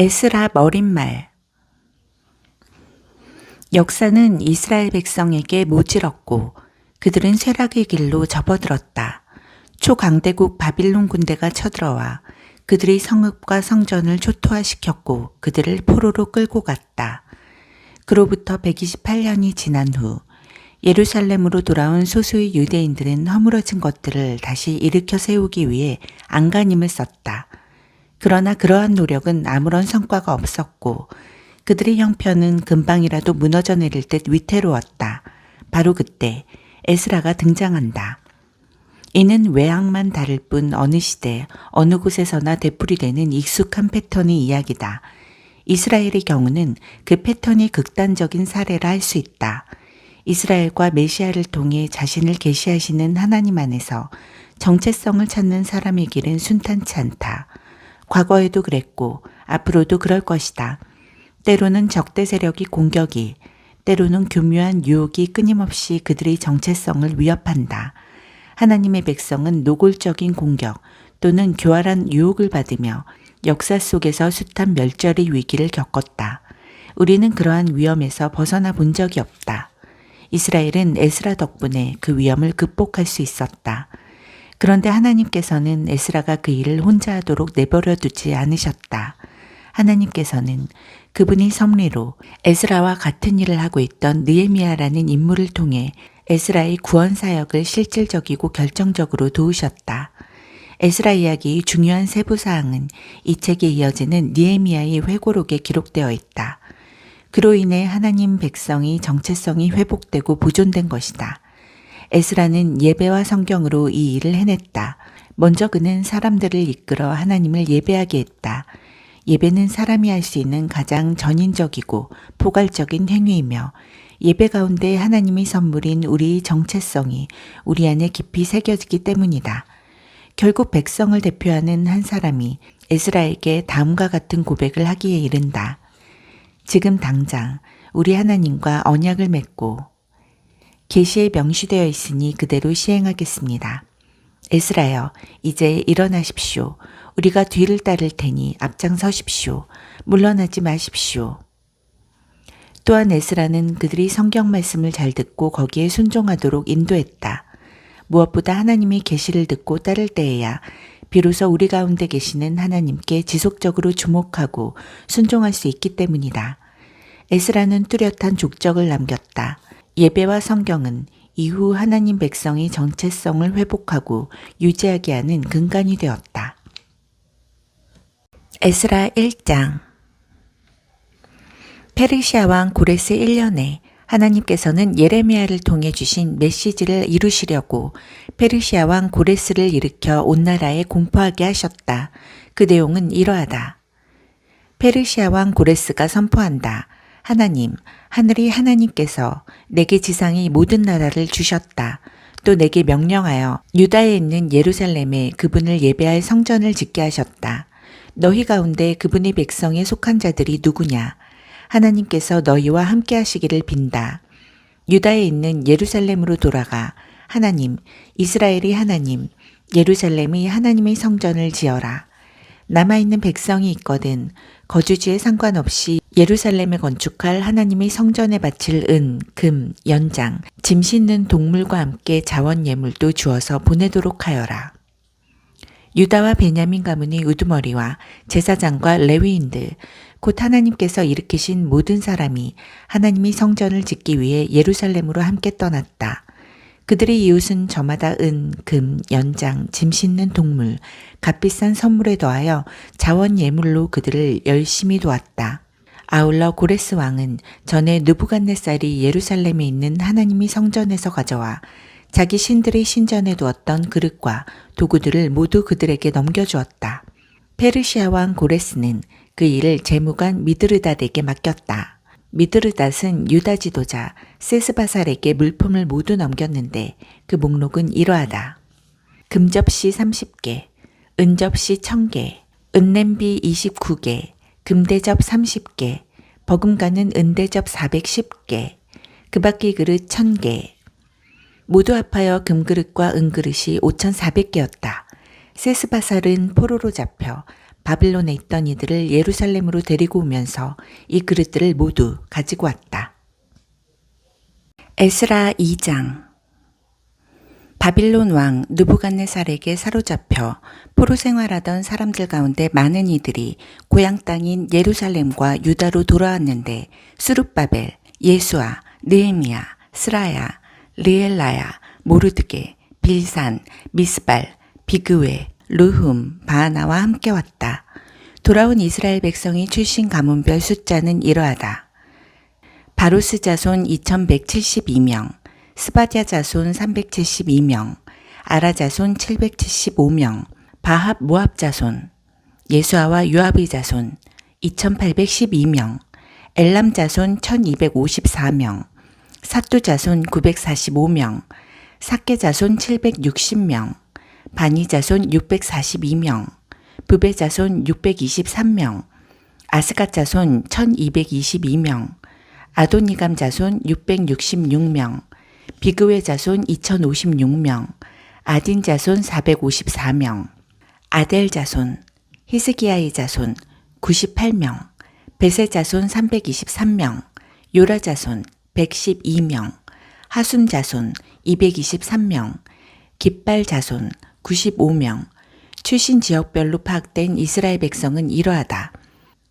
에스라 머릿말. 역사는 이스라엘 백성에게 모질었고 그들은 쇠락의 길로 접어들었다. 초강대국 바빌론 군대가 쳐들어와 그들의 성읍과 성전을 초토화시켰고 그들을 포로로 끌고 갔다. 그로부터 128년이 지난 후 예루살렘으로 돌아온 소수의 유대인들은 허물어진 것들을 다시 일으켜 세우기 위해 안간힘을 썼다. 그러나 그러한 노력은 아무런 성과가 없었고 그들의 형편은 금방이라도 무너져 내릴 듯 위태로웠다. 바로 그때 에스라가 등장한다. 이는 외양만 다를 뿐 어느 시대 어느 곳에서나 되풀이되는 익숙한 패턴의 이야기다. 이스라엘의 경우는 그 패턴이 극단적인 사례라 할 수 있다. 이스라엘과 메시아를 통해 자신을 계시하시는 하나님 안에서 정체성을 찾는 사람의 길은 순탄치 않다. 과거에도 그랬고 앞으로도 그럴 것이다. 때로는 적대 세력이 공격이, 때로는 교묘한 유혹이 끊임없이 그들의 정체성을 위협한다. 하나님의 백성은 노골적인 공격 또는 교활한 유혹을 받으며 역사 속에서 숱한 멸절의 위기를 겪었다. 우리는 그러한 위험에서 벗어나 본 적이 없다. 이스라엘은 에스라 덕분에 그 위험을 극복할 수 있었다. 그런데 하나님께서는 에스라가 그 일을 혼자 하도록 내버려 두지 않으셨다. 하나님께서는 그분이 섭리로 에스라와 같은 일을 하고 있던 느헤미야라는 인물을 통해 에스라의 구원 사역을 실질적이고 결정적으로 도우셨다. 에스라 이야기의 중요한 세부 사항은 이 책에 이어지는 느헤미야의 회고록에 기록되어 있다. 그로 인해 하나님 백성의 정체성이 회복되고 보존된 것이다. 에스라는 예배와 성경으로 이 일을 해냈다. 먼저 그는 사람들을 이끌어 하나님을 예배하게 했다. 예배는 사람이 할 수 있는 가장 전인적이고 포괄적인 행위이며 예배 가운데 하나님의 선물인 우리의 정체성이 우리 안에 깊이 새겨지기 때문이다. 결국 백성을 대표하는 한 사람이 에스라에게 다음과 같은 고백을 하기에 이른다. 지금 당장 우리 하나님과 언약을 맺고 계시에 명시되어 있으니 그대로 시행하겠습니다. 에스라여, 이제 일어나십시오. 우리가 뒤를 따를 테니 앞장서십시오. 물러나지 마십시오. 또한 에스라는 그들이 성경 말씀을 잘 듣고 거기에 순종하도록 인도했다. 무엇보다 하나님의 계시를 듣고 따를 때에야 비로소 우리 가운데 계시는 하나님께 지속적으로 주목하고 순종할 수 있기 때문이다. 에스라는 뚜렷한 족적을 남겼다. 예배와 성경은 이후 하나님 백성의 정체성을 회복하고 유지하게 하는 근간이 되었다. 에스라 1장. 페르시아 왕 고레스 1년에 하나님께서는 예레미야를 통해 주신 메시지를 이루시려고 페르시아 왕 고레스를 일으켜 온 나라에 공포하게 하셨다. 그 내용은 이러하다. 페르시아 왕 고레스가 선포한다. 하나님, 하늘이 하나님께서 내게 지상의 모든 나라를 주셨다. 또 내게 명령하여 유다에 있는 예루살렘에 그분을 예배할 성전을 짓게 하셨다. 너희 가운데 그분의 백성에 속한 자들이 누구냐? 하나님께서 너희와 함께 하시기를 빈다. 유다에 있는 예루살렘으로 돌아가 하나님, 이스라엘이 하나님, 예루살렘이 하나님의 성전을 지어라. 남아있는 백성이 있거든 거주지에 상관없이 예루살렘에 건축할 하나님의 성전에 바칠 은, 금, 연장, 짐 싣는 동물과 함께 자원 예물도 주어서 보내도록 하여라. 유다와 베냐민 가문의 우두머리와 제사장과 레위인들, 곧 하나님께서 일으키신 모든 사람이 하나님의 성전을 짓기 위해 예루살렘으로 함께 떠났다. 그들의 이웃은 저마다 은, 금, 연장, 짐 싣는 동물, 값비싼 선물에 더하여 자원 예물로 그들을 열심히 도왔다. 아울러 고레스 왕은 전에 느부갓네살이 예루살렘에 있는 하나님의 성전에서 가져와 자기 신들의 신전에 두었던 그릇과 도구들을 모두 그들에게 넘겨주었다. 페르시아 왕 고레스는 그 일을 재무관 미드르닷에게 맡겼다. 미드르닷은 유다 지도자 세스바살에게 물품을 모두 넘겼는데 그 목록은 이러하다. 금접시 30개, 은접시 1000개, 은냄비 29개, 금대접 30개, 버금가는 은대접 410개, 그밖의 그릇 1000개. 모두 합하여 금그릇과 은그릇이 5400개였다. 세스바살은 포로로 잡혀 바빌론에 있던 이들을 예루살렘으로 데리고 오면서 이 그릇들을 모두 가지고 왔다. 에스라 2장. 바빌론 왕 느부갓네살에게 사로잡혀 포로 생활하던 사람들 가운데 많은 이들이 고향 땅인 예루살렘과 유다로 돌아왔는데 수룹바벨, 예수아, 느헤미야, 스라야, 르엘라야, 모르드게, 빌산, 미스발, 비그웨, 르훔, 바하나와 함께 왔다. 돌아온 이스라엘 백성이 출신 가문별 숫자는 이러하다. 바로스 자손 2172명, 스바디아 자손 372명, 아라 자손 775명, 바합 모압 자손, 예수아와 요압의 자손 2812명, 엘람 자손 1254명, 사뚜 자손 945명, 사케 자손 760명, 바니 자손 642명, 부베 자손 623명, 아스갓 자손 1222명, 아도니감 자손 666명, 비그웨 자손 2056명, 아딘 자손 454명, 아델 자손, 히스기야의 자손 98명, 베세 자손 323명, 요라 자손 112명, 하숨 자손 223명, 깃발 자손 95명, 출신 지역별로 파악된 이스라엘 백성은 이러하다.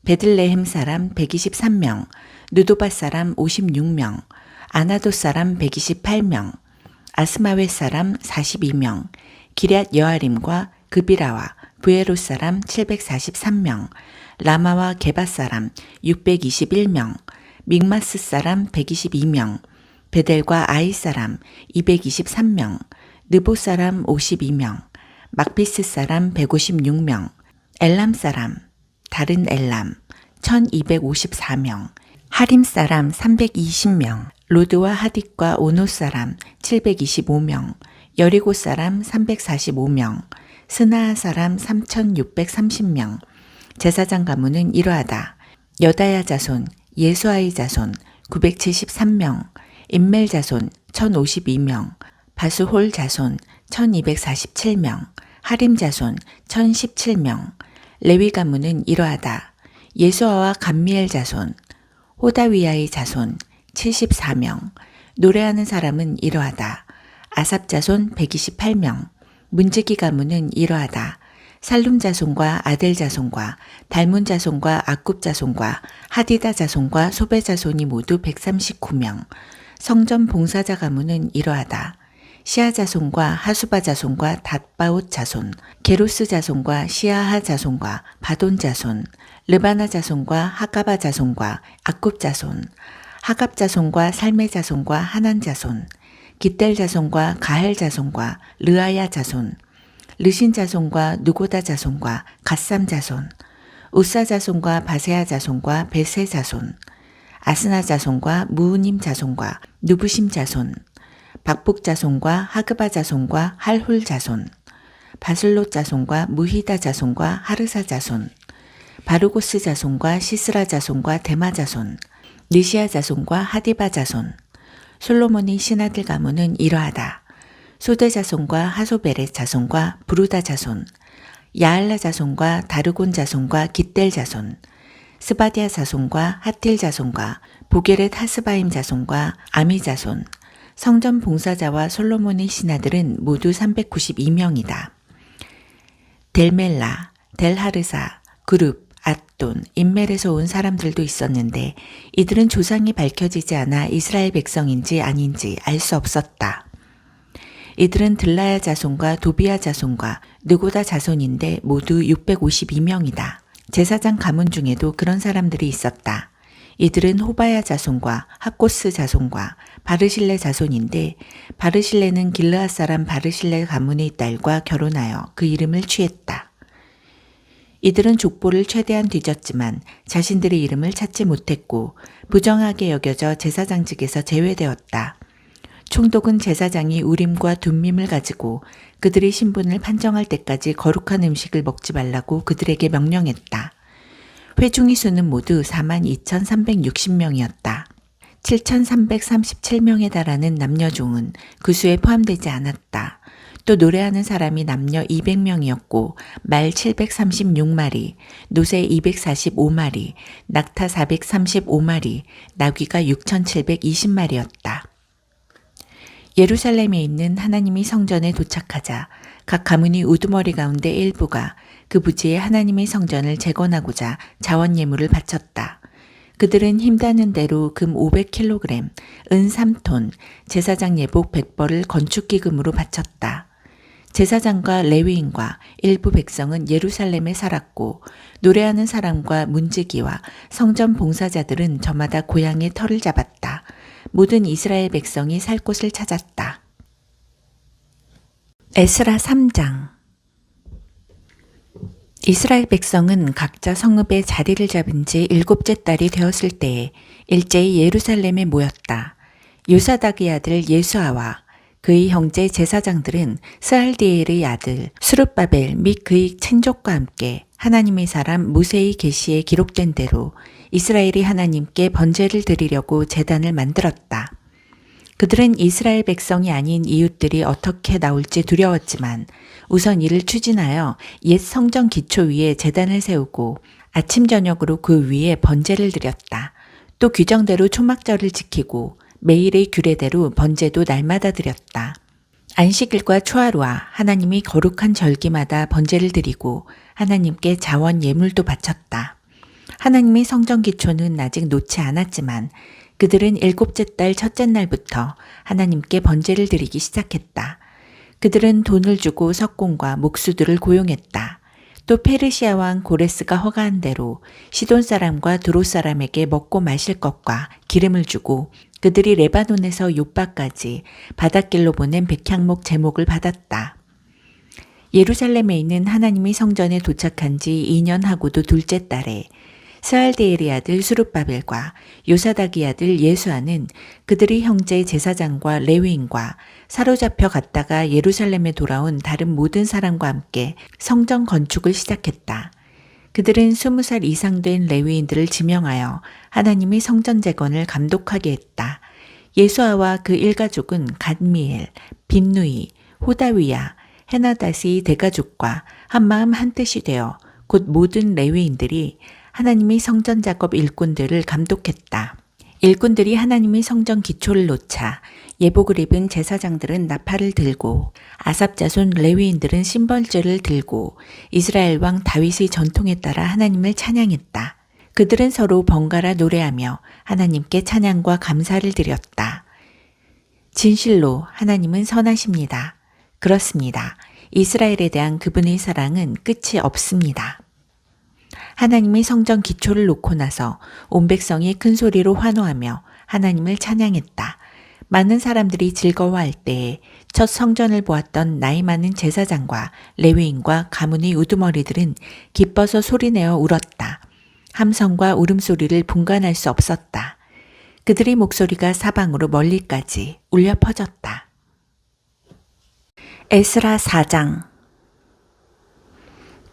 베들레헴 사람 123명, 느도밭 사람 56명, 아나도 사람 128명, 아스마웻 사람 42명, 기럇 여아림과 그비라와 부에롯 사람 743명, 라마와 게바 사람 621명, 믹마스 사람 122명, 베델과 아이 사람 223명, 느보 사람 52명, 막비스 사람 156명, 엘람 사람, 다른 엘람 1254명, 하림 사람 320명, 로드와 하딕과 오노 사람 725명, 여리고 사람 345명, 스나아 사람 3630명. 제사장 가문은 이러하다. 여다야 자손, 예수아의 자손 973명, 임멜 자손 1052명, 바수홀 자손 1247명, 하림 자손 1017명. 레위 가문은 이러하다. 예수아와 감미엘 자손, 호다위야의 자손 74명, 노래하는 사람은 이러하다. 아삽 자손 128명, 문지기 가문은 이러하다. 살룸 자손과 아델 자손과 달문 자손과 아굽 자손과 하디다 자손과 소베 자손이 모두 139명, 성전 봉사자 가문은 이러하다. 시아 자손과 하수바 자손과 닷바옷 자손, 게로스 자손과 시아하 자손과 바돈 자손, 르바나 자손과 하가바 자손과 아굽 자손, 하갑 자손과 살메 자손과 하난 자손, 깃델 자손과 가헬 자손과 르아야 자손, 르신 자손과 누고다 자손과 갓삼 자손, 우사 자손과 바세아 자손과 베세 자손, 아스나 자손과 무우님 자손과 누부심 자손, 박복 자손과 하그바 자손과 할훌 자손, 바슬롯 자손과 무히다 자손과 하르사 자손, 바르고스 자손과 시스라 자손과 데마 자손, 느시아 자손과 하디바 자손. 솔로몬의 신하들 가문은 이러하다. 소대 자손과 하소베렛 자손과 부르다 자손, 야알라 자손과 다르곤 자손과 깃델 자손, 스바디아 자손과 하틸 자손과 보게렛 하스바임 자손과 아미 자손. 성전 봉사자와 솔로몬의 신하들은 모두 392명이다. 델멜라, 델하르사, 그룹, 앗돈, 인멜에서 온 사람들도 있었는데 이들은 조상이 밝혀지지 않아 이스라엘 백성인지 아닌지 알 수 없었다. 이들은 들라야 자손과 도비야 자손과 느고다 자손인데 모두 652명이다. 제사장 가문 중에도 그런 사람들이 있었다. 이들은 호바야 자손과 하코스 자손과 바르실레 자손인데 바르실레는 길르앗 사람 바르실레 가문의 딸과 결혼하여 그 이름을 취했다. 이들은 족보를 최대한 뒤졌지만 자신들의 이름을 찾지 못했고 부정하게 여겨져 제사장직에서 제외되었다. 총독은 제사장이 우림과 둠밈을 가지고 그들의 신분을 판정할 때까지 거룩한 음식을 먹지 말라고 그들에게 명령했다. 회중의 수는 모두 42,360명이었다. 7,337명에 달하는 남녀종은 그 수에 포함되지 않았다. 또 노래하는 사람이 남녀 200명이었고 말 736마리, 노새 245마리, 낙타 435마리, 나귀가 6720마리였다. 예루살렘에 있는 하나님의 성전에 도착하자 각 가문이 우두머리 가운데 일부가 그 부지에 하나님의 성전을 재건하고자 자원 예물을 바쳤다. 그들은 힘닿는 대로 금 500kg, 은 3톤, 제사장 예복 100벌을 건축기금으로 바쳤다. 제사장과 레위인과 일부 백성은 예루살렘에 살았고 노래하는 사람과 문지기와 성전 봉사자들은 저마다 고향의 터를 잡았다. 모든 이스라엘 백성이 살 곳을 찾았다. 에스라 3장. 이스라엘 백성은 각자 성읍에 자리를 잡은 지 7째 달이 되었을 때에 일제히 예루살렘에 모였다. 요사닥의 아들 예수아와 그의 형제 제사장들은 스알디엘의 아들 스룹바벨 및 그의 친족과 함께 하나님의 사람 모세의 계시에 기록된 대로 이스라엘이 하나님께 번제를 드리려고 제단을 만들었다. 그들은 이스라엘 백성이 아닌 이웃들이 어떻게 나올지 두려웠지만 우선 이를 추진하여 옛 성전 기초 위에 제단을 세우고 아침 저녁으로 그 위에 번제를 드렸다. 또 규정대로 초막절을 지키고 매일의 규례대로 번제도 날마다 드렸다. 안식일과 초하루와 하나님이 거룩한 절기마다 번제를 드리고 하나님께 자원 예물도 바쳤다. 하나님의 성전 기초는 아직 놓지 않았지만 그들은 7째 달 첫째 날부터 하나님께 번제를 드리기 시작했다. 그들은 돈을 주고 석공과 목수들을 고용했다. 또 페르시아 왕 고레스가 허가한 대로 시돈 사람과 드롯 사람에게 먹고 마실 것과 기름을 주고 그들이 레바논에서 요바까지 바닷길로 보낸 백향목 제목을 받았다. 예루살렘에 있는 하나님의 성전에 도착한 지 2년 하고도 둘째 달에 스알디엘의 아들 스룹바벨과 요사닥의 아들 예수아는 그들의 형제 제사장과 레위인과 사로잡혀 갔다가 예루살렘에 돌아온 다른 모든 사람과 함께 성전 건축을 시작했다. 그들은 20살 이상 된 레위인들을 지명하여 하나님의 성전 재건을 감독하게 했다. 예수아와 그 일가족은 gadmiel, 빈누이, 호다위야, 헤나닷의 대가족과 한마음 한뜻이 되어 곧 모든 레위인들이 하나님의 성전 작업 일꾼들을 감독했다. 일꾼들이 하나님의 성전 기초를 놓자 예복을 입은 제사장들은 나팔을 들고 아삽 자손 레위인들은 심벌주를 들고 이스라엘 왕 다윗의 전통에 따라 하나님을 찬양했다. 그들은 서로 번갈아 노래하며 하나님께 찬양과 감사를 드렸다. 진실로 하나님은 선하십니다. 그렇습니다. 이스라엘에 대한 그분의 사랑은 끝이 없습니다. 하나님의 성전 기초를 놓고 나서 온 백성이 큰 소리로 환호하며 하나님을 찬양했다. 많은 사람들이 즐거워할 때에 첫 성전을 보았던 나이 많은 제사장과 레위인과 가문의 우두머리들은 기뻐서 소리내어 울었다. 함성과 울음소리를 분간할 수 없었다. 그들의 목소리가 사방으로 멀리까지 울려 퍼졌다. 에스라 4장.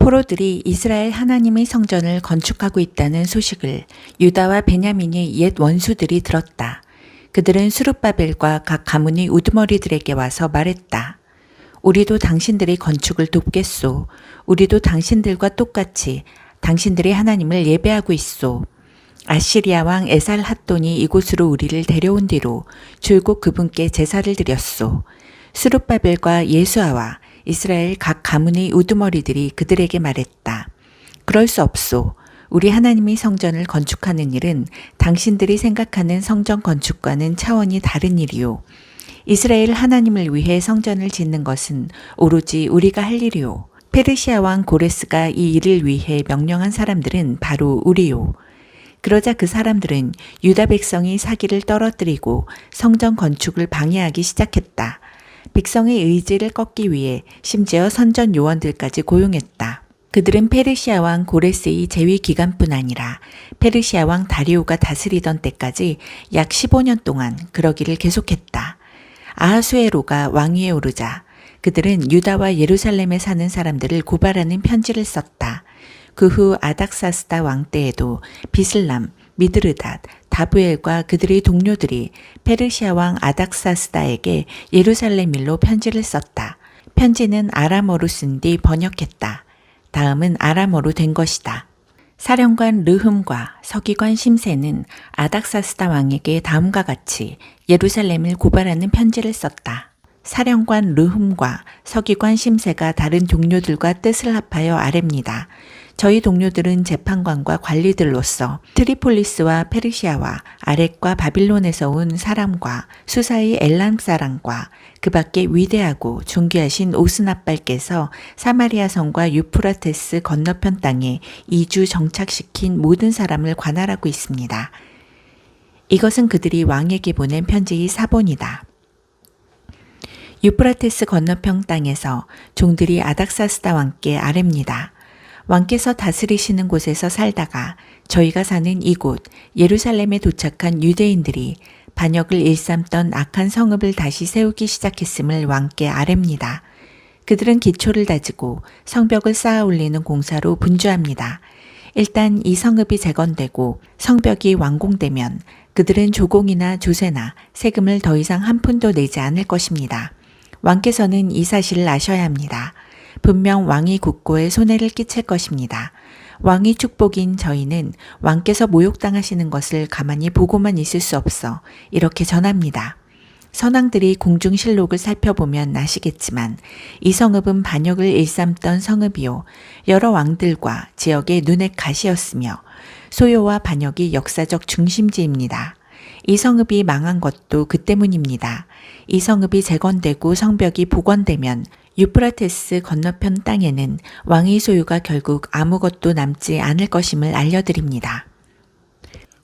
포로들이 이스라엘 하나님의 성전을 건축하고 있다는 소식을 유다와 베냐민의 옛 원수들이 들었다. 그들은 스룹바벨과 각 가문의 우두머리들에게 와서 말했다. 우리도 당신들의 건축을 돕겠소. 우리도 당신들과 똑같이 당신들의 하나님을 예배하고 있소. 아시리아 왕 에살핫돈이 이곳으로 우리를 데려온 뒤로 줄곧 그분께 제사를 드렸소. 스룹바벨과 예수아와 이스라엘 각 가문의 우두머리들이 그들에게 말했다. 그럴 수 없소. 우리 하나님의 성전을 건축하는 일은 당신들이 생각하는 성전 건축과는 차원이 다른 일이요. 이스라엘 하나님을 위해 성전을 짓는 것은 오로지 우리가 할 일이요. 페르시아 왕 고레스가 이 일을 위해 명령한 사람들은 바로 우리요. 그러자 그 사람들은 유다 백성이 사기를 떨어뜨리고 성전 건축을 방해하기 시작했다. 백성의 의지를 꺾기 위해 심지어 선전 요원들까지 고용했다. 그들은 페르시아 왕 고레스의 재위 기간뿐 아니라 페르시아 왕 다리오가 다스리던 때까지 약 15년 동안 그러기를 계속했다. 아하수에로가 왕위에 오르자 그들은 유다와 예루살렘에 사는 사람들을 고발하는 편지를 썼다. 그 후 아닥사스다 왕 때에도 비슬람, 미드르닷, 다부엘과 그들의 동료들이 페르시아 왕 아닥사스다에게 예루살렘 일로 편지를 썼다. 편지는 아람어로 쓴 뒤 번역했다. 다음은 아람어로 된 것이다. 사령관 르흠과 서기관 심세는 아닥사스다 왕에게 다음과 같이 예루살렘을 고발하는 편지를 썼다. 사령관 르흠과 서기관 심세가 다른 동료들과 뜻을 합하여 아뢰입니다. 저희 동료들은 재판관과 관리들로서 트리폴리스와 페르시아와 아렉과 바빌론에서 온 사람과 수사의 엘람 사람과 그 밖에 위대하고 존귀하신 오스나발께서 사마리아 성과 유프라테스 건너편 땅에 2주 정착시킨 모든 사람을 관할하고 있습니다. 이것은 그들이 왕에게 보낸 편지의 사본이다. 유프라테스 건너편 땅에서 종들이 아닥사스다 왕께 아뢰입니다. 왕께서 다스리시는 곳에서 살다가 저희가 사는 이곳 예루살렘에 도착한 유대인들이 반역을 일삼던 악한 성읍을 다시 세우기 시작했음을 왕께 아뢰입니다. 그들은 기초를 다지고 성벽을 쌓아 올리는 공사로 분주합니다. 일단 이 성읍이 재건되고 성벽이 완공되면 그들은 조공이나 조세나 세금을 더 이상 한 푼도 내지 않을 것입니다. 왕께서는 이 사실을 아셔야 합니다. 분명 왕이 국고에 손해를 끼칠 것입니다. 왕의 축복인 저희는 왕께서 모욕당하시는 것을 가만히 보고만 있을 수 없어 이렇게 전합니다. 선왕들이 궁중실록을 살펴보면 아시겠지만 이 성읍은 반역을 일삼던 성읍이요 여러 왕들과 지역의 눈의 가시였으며 소요와 반역이 역사적 중심지입니다. 이 성읍이 망한 것도 그 때문입니다. 이 성읍이 재건되고 성벽이 복원되면 유프라테스 건너편 땅에는 왕의 소유가 결국 아무것도 남지 않을 것임을 알려드립니다.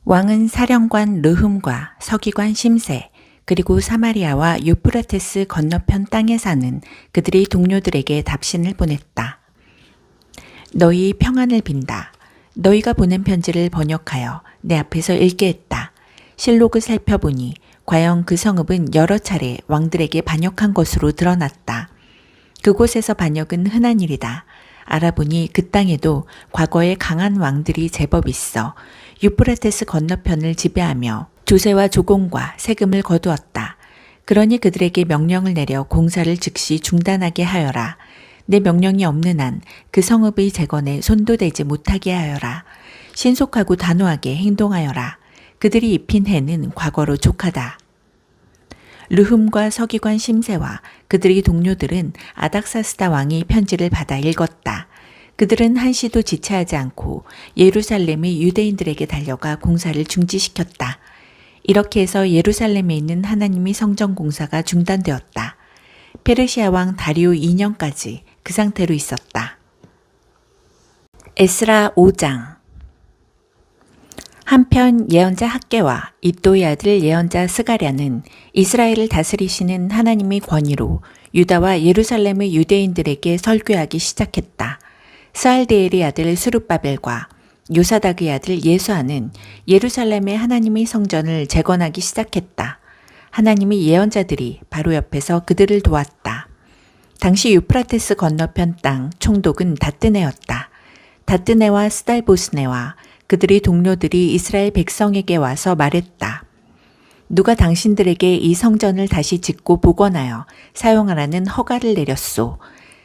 왕은 사령관 르흠과 서기관 심세 그리고 사마리아와 유프라테스 건너편 땅에 사는 그들의 동료들에게 답신을 보냈다. 너희 평안을 빈다. 너희가 보낸 편지를 번역하여 내 앞에서 읽게 했다. 실록을 살펴보니 과연 그 성읍은 여러 차례 왕들에게 반역한 것으로 드러났다. 그곳에서 반역은 흔한 일이다. 알아보니 그 땅에도 과거에 강한 왕들이 제법 있어 유프라테스 건너편을 지배하며 조세와 조공과 세금을 거두었다. 그러니 그들에게 명령을 내려 공사를 즉시 중단하게 하여라. 내 명령이 없는 한 그 성읍의 재건에 손도 대지 못하게 하여라. 신속하고 단호하게 행동하여라. 그들이 입힌 해는 과거로 족하다. 르흠과 서기관 심세와 그들의 동료들은 아닥사스다 왕이 편지를 받아 읽었다. 그들은 한시도 지체하지 않고 예루살렘의 유대인들에게 달려가 공사를 중지시켰다. 이렇게 해서 예루살렘에 있는 하나님의 성전 공사가 중단되었다. 페르시아 왕 다리오 2년까지 그 상태로 있었다. 에스라 5장. 한편 예언자 학개와 이도의 아들 예언자 스가랴는 이스라엘을 다스리시는 하나님의 권위로 유다와 예루살렘의 유대인들에게 설교하기 시작했다. 스알디엘의 아들 스룹바벨과 요사닥의 아들 예수아는 예루살렘의 하나님의 성전을 재건하기 시작했다. 하나님의 예언자들이 바로 옆에서 그들을 도왔다. 당시 유프라테스 건너편 땅 총독은 다뜨네였다. 다뜨네와 스달보스네와 그들의 동료들이 이스라엘 백성에게 와서 말했다. 누가 당신들에게 이 성전을 다시 짓고 복원하여 사용하라는 허가를 내렸소.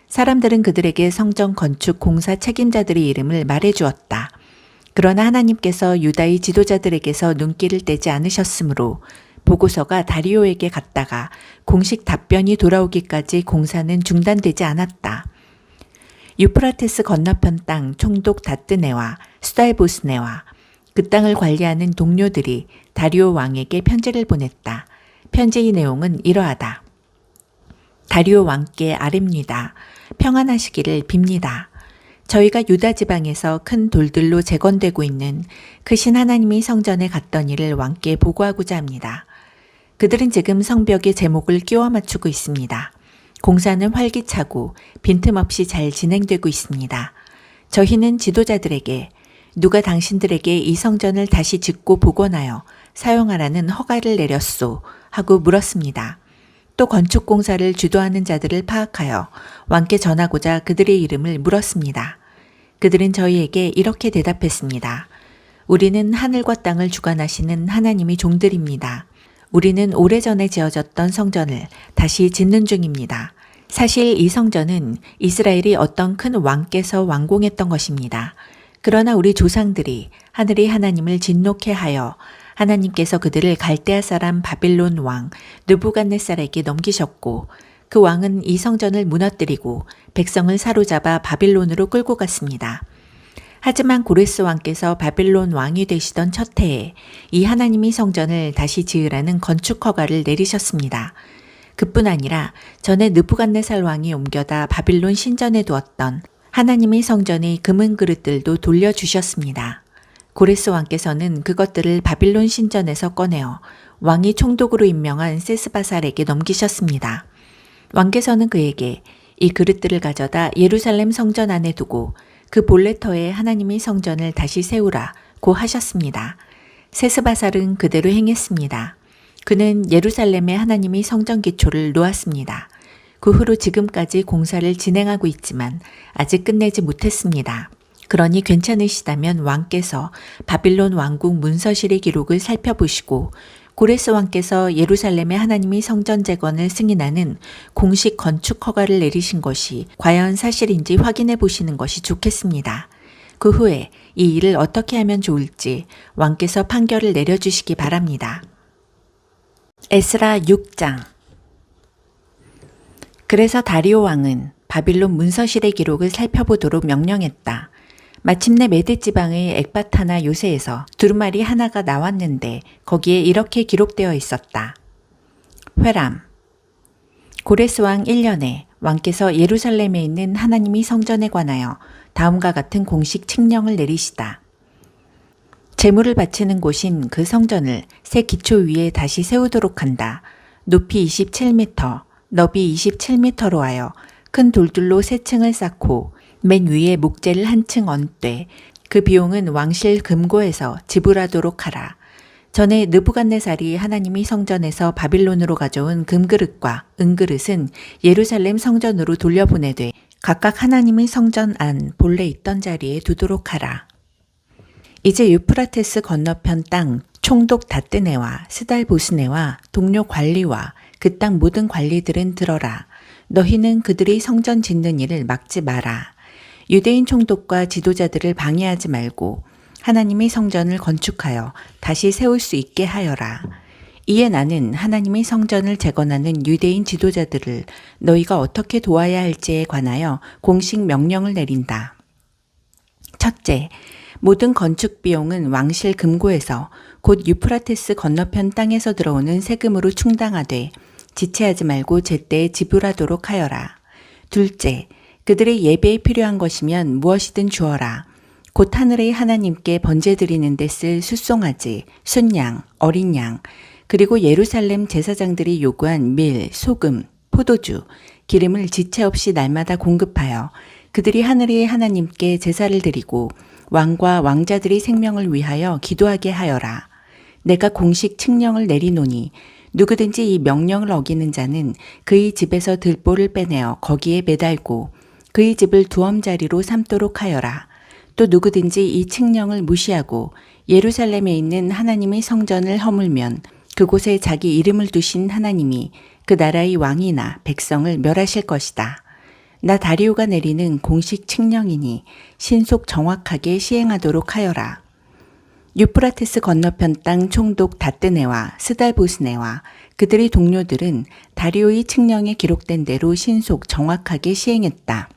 사람들은 그들에게 성전 건축 공사 책임자들의 이름을 말해주었다. 그러나 하나님께서 유다의 지도자들에게서 눈길을 떼지 않으셨으므로 보고서가 다리오에게 갔다가 공식 답변이 돌아오기까지 공사는 중단되지 않았다. 유프라테스 건너편 땅 총독 다뜨네와 수달보스네와 그 땅을 관리하는 동료들이 다리오 왕에게 편지를 보냈다. 편지의 내용은 이러하다. 다리오 왕께 아뢰입니다. 평안하시기를 빕니다. 저희가 유다 지방에서 큰 돌들로 재건되고 있는 크신 하나님의 성전에 갔던 일을 왕께 보고하고자 합니다. 그들은 지금 성벽의 제목을 끼워 맞추고 있습니다. 공사는 활기차고 빈틈없이 잘 진행되고 있습니다. 저희는 지도자들에게 누가 당신들에게 이 성전을 다시 짓고 복원하여 사용하라는 허가를 내렸소 하고 물었습니다. 또 건축공사를 주도하는 자들을 파악하여 왕께 전하고자 그들의 이름을 물었습니다. 그들은 저희에게 이렇게 대답했습니다. 우리는 하늘과 땅을 주관하시는 하나님의 종들입니다. 우리는 오래전에 지어졌던 성전을 다시 짓는 중입니다. 사실 이 성전은 이스라엘이 어떤 큰 왕께서 완공했던 것입니다. 그러나 우리 조상들이 하늘의 하나님을 진노케 하여 하나님께서 그들을 갈대아 사람 바빌론 왕 느부갓네살에게 넘기셨고 그 왕은 이 성전을 무너뜨리고 백성을 사로잡아 바빌론으로 끌고 갔습니다. 하지만 고레스 왕께서 바빌론 왕이 되시던 첫 해에 이 하나님의 성전을 다시 지으라는 건축 허가를 내리셨습니다. 그뿐 아니라 전에 느부갓네살 왕이 옮겨다 바빌론 신전에 두었던 하나님의 성전의 금은 그릇들도 돌려주셨습니다. 고레스 왕께서는 그것들을 바빌론 신전에서 꺼내어 왕이 총독으로 임명한 세스바살에게 넘기셨습니다. 왕께서는 그에게 이 그릇들을 가져다 예루살렘 성전 안에 두고 그 볼레터에 하나님의 성전을 다시 세우라 고 하셨습니다. 세스바살은 그대로 행했습니다. 그는 예루살렘에 하나님의 성전 기초를 놓았습니다. 그 후로 지금까지 공사를 진행하고 있지만 아직 끝내지 못했습니다. 그러니 괜찮으시다면 왕께서 바빌론 왕국 문서실의 기록을 살펴보시고 고레스 왕께서 예루살렘의 하나님의 성전 재건을 승인하는 공식 건축 허가를 내리신 것이 과연 사실인지 확인해 보시는 것이 좋겠습니다. 그 후에 이 일을 어떻게 하면 좋을지 왕께서 판결을 내려주시기 바랍니다. 에스라 6장. 그래서 다리오 왕은 바빌론 문서실의 기록을 살펴보도록 명령했다. 마침내 메대 지방의 엑바타나 요새에서 두루마리 하나가 나왔는데 거기에 이렇게 기록되어 있었다. 회람. 고레스 왕 1년에 왕께서 예루살렘에 있는 하나님의 성전에 관하여 다음과 같은 공식 칙령을 내리시다. 제물을 바치는 곳인 그 성전을 새 기초 위에 다시 세우도록 한다. 높이 27m, 너비 27m로 하여 큰 돌들로 세 층을 쌓고 맨 위에 목재를 한 층 얹되 그 비용은 왕실 금고에서 지불하도록 하라. 전에 느부갓네살이 하나님의 성전에서 바빌론으로 가져온 금그릇과 은그릇은 예루살렘 성전으로 돌려보내되 각각 하나님의 성전 안 본래 있던 자리에 두도록 하라. 이제 유프라테스 건너편 땅 총독 다뜨네와 스달보스네와 동료 관리와 그 땅 모든 관리들은 들어라. 너희는 그들이 성전 짓는 일을 막지 마라. 유대인 총독과 지도자들을 방해하지 말고 하나님의 성전을 건축하여 다시 세울 수 있게 하여라. 이에 나는 하나님의 성전을 재건하는 유대인 지도자들을 너희가 어떻게 도와야 할지에 관하여 공식 명령을 내린다. 첫째, 모든 건축 비용은 왕실 금고에서 곧 유프라테스 건너편 땅에서 들어오는 세금으로 충당하되 지체하지 말고 제때에 지불하도록 하여라. 둘째, 그들의 예배에 필요한 것이면 무엇이든 주어라. 곧 하늘의 하나님께 번제드리는 데 쓸 숫송아지, 순양, 어린 양, 그리고 예루살렘 제사장들이 요구한 밀, 소금, 포도주, 기름을 지체 없이 날마다 공급하여 그들이 하늘의 하나님께 제사를 드리고 왕과 왕자들의 생명을 위하여 기도하게 하여라. 내가 공식 칙령을 내리노니 누구든지 이 명령을 어기는 자는 그의 집에서 들보를 빼내어 거기에 매달고 그의 집을 두엄자리로 삼도록 하여라. 또 누구든지 이 칙령을 무시하고 예루살렘에 있는 하나님의 성전을 허물면 그곳에 자기 이름을 두신 하나님이 그 나라의 왕이나 백성을 멸하실 것이다. 나 다리오가 내리는 공식 칙령이니 신속 정확하게 시행하도록 하여라. 유프라테스 건너편 땅 총독 다뜨네와 스달보스네와 그들의 동료들은 다리오의 칙령에 기록된 대로 신속 정확하게 시행했다.